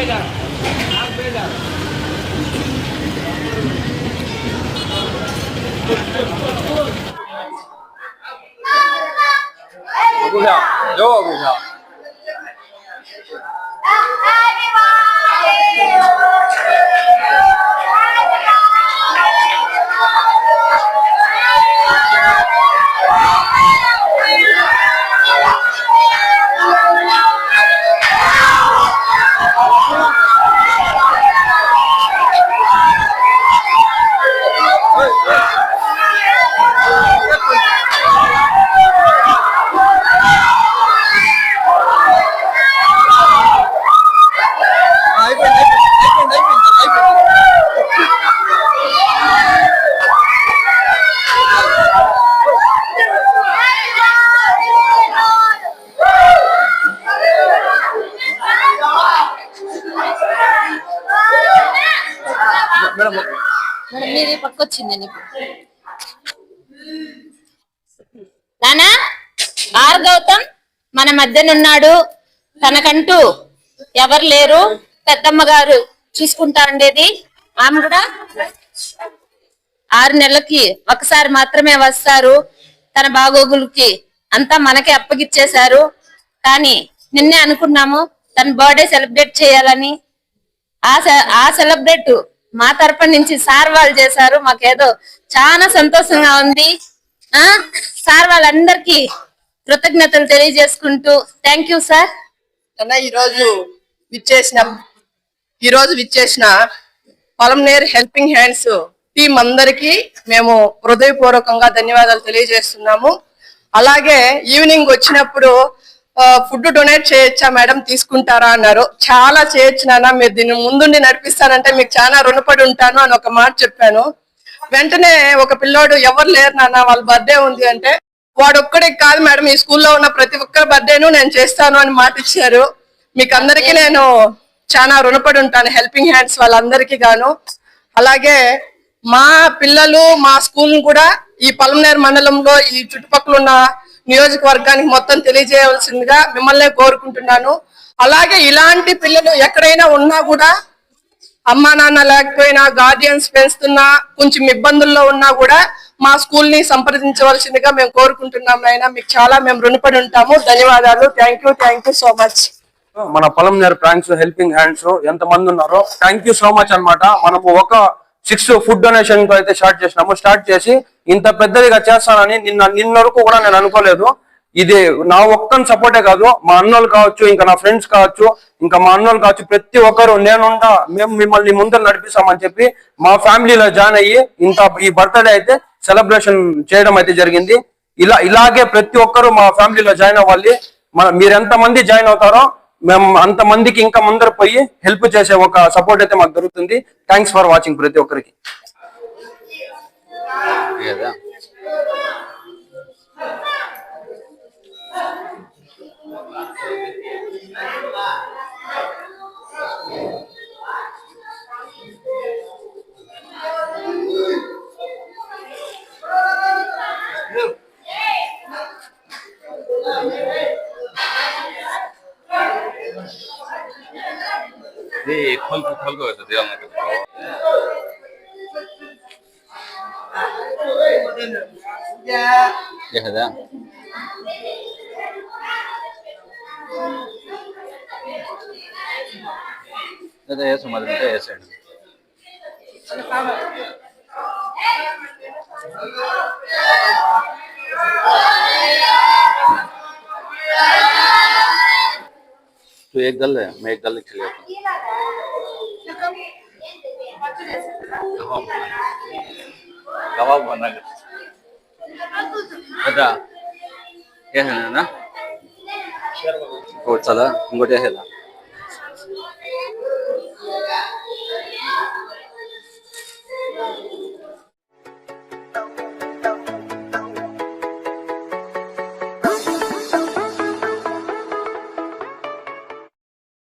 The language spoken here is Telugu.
股票有股票。మీది పక్కొచ్చింది నానా ఆర్ గౌతమ్ మన మధ్యనున్నాడు. తనకంటూ ఎవరు లేరు, పెద్దమ్మ గారు చూసుకుంటా ఉండేది. ఆమె కూడా 6 నెలలకి ఒకసారి మాత్రమే వస్తారు. తన బాగోగులకి అంతా మనకే అప్పగిచ్చేశారు. కానీ నిన్నే అనుకున్నాము తన బర్త్డే సెలబ్రేట్ చేయాలని. ఆ సెలబ్రేట్ మా తరపు నుంచి సార్ వాళ్ళు చేశారు. మాకేదో చాలా సంతోషంగా ఉంది. సార్ వాళ్ళందరికీ కృతజ్ఞతలు తెలియజేసుకుంటూ థ్యాంక్ యూ సార్. ఈ రోజు విచ్చేసిన పలమనేర్ హెల్పింగ్ హ్యాండ్స్ టీం అందరికీ మేము హృదయపూర్వకంగా ధన్యవాదాలు తెలియజేస్తున్నాము. అలాగే ఈవినింగ్ వచ్చినప్పుడు ఫుడ్ డొనేట్ చేయొచ్చా మేడం, తీసుకుంటారా అన్నారు. చాలా చేయొచ్చు నాన్న, మీరు దీన్ని ముందుండి నడిపిస్తానంటే మీకు చాలా రుణపడి ఉంటాను అని ఒక మాట చెప్పాను. వెంటనే ఒక పిల్లోడు ఎవరు లేరు నాన్న, వాళ్ళ బర్త్డే ఉంది అంటే, వాడు ఒక్కడికి కాదు మేడం, ఈ స్కూల్లో ఉన్న ప్రతి ఒక్కరి బర్త్డేను నేను చేస్తాను అని మాట ఇచ్చారు. మీకు అందరికీ నేను చాలా రుణపడి ఉంటాను, హెల్పింగ్ హ్యాండ్స్ వాళ్ళందరికీ గాను. అలాగే మా పిల్లలు మా స్కూల్ కూడా ఈ పలమనేరు మండలంలో ఈ చుట్టుపక్కల ఉన్న నియోజకవర్గానికి మొత్తం తెలియజేయవలసిందిగా మిమ్మల్ని కోరుకుంటున్నాను. అలాగే ఇలాంటి పిల్లలు ఎక్కడైనా ఉన్నా కూడా, అమ్మా నాన్న లేకపోయినా, గార్డియన్స్ పెంచుతున్నా, కొంచెం ఇబ్బందుల్లో ఉన్నా కూడా మా స్కూల్ ని సంప్రదించవలసిందిగా మేము కోరుకుంటున్నాం. నాయన మీకు చాలా మేము రుణపడి ఉంటాము. ధన్యవాదాలు. Thank you so much. మన పలమనేరు బ్రాంచ్ హెల్పింగ్ హ్యాండ్స్ ఎంత మంది ఉన్నారో థ్యాంక్ యూ సో మచ్ అనమాట. మనము ఒక 6 ఫుడ్ డొనేషన్ తో అయితే స్టార్ట్ చేసి ఇంత పెద్దదిగా చేస్తానని నిన్న వరకు కూడా నేను అనుకోలేదు. ఇది నా ఒక్కని సపోర్టే కాదు, మా అన్నోళ్ళు కావచ్చు, ఇంకా నా ఫ్రెండ్స్ కావచ్చు, ఇంకా మా అన్నోళ్ళు కావచ్చు, ప్రతి ఒక్కరు నేనుండా మేము మిమ్మల్ని ముందర నడిపిస్తామని చెప్పి మా ఫ్యామిలీలో జాయిన్ అయ్యి ఈ బర్త్డే అయితే సెలబ్రేషన్ చేయడం అయితే జరిగింది. ఇలాగే ప్రతి ఒక్కరు మా ఫ్యామిలీలో జాయిన్ అవ్వాలి. మీరు ఎంత మంది జాయిన్ అవుతారో మేము అంత మందికి ఇంకా ముందర పోయి హెల్ప్ చేసే ఒక సపోర్ట్ అయితే మాకు దొరుకుతుంది. థ్యాంక్స్ ఫర్ వాచింగ్ ప్రతి ఒక్కరికి. खोल को देखा ये समझ में ऐसे तो एक दल है, मैं एक दल खेल कबाब बना कर ये है ना चला इंकोटी है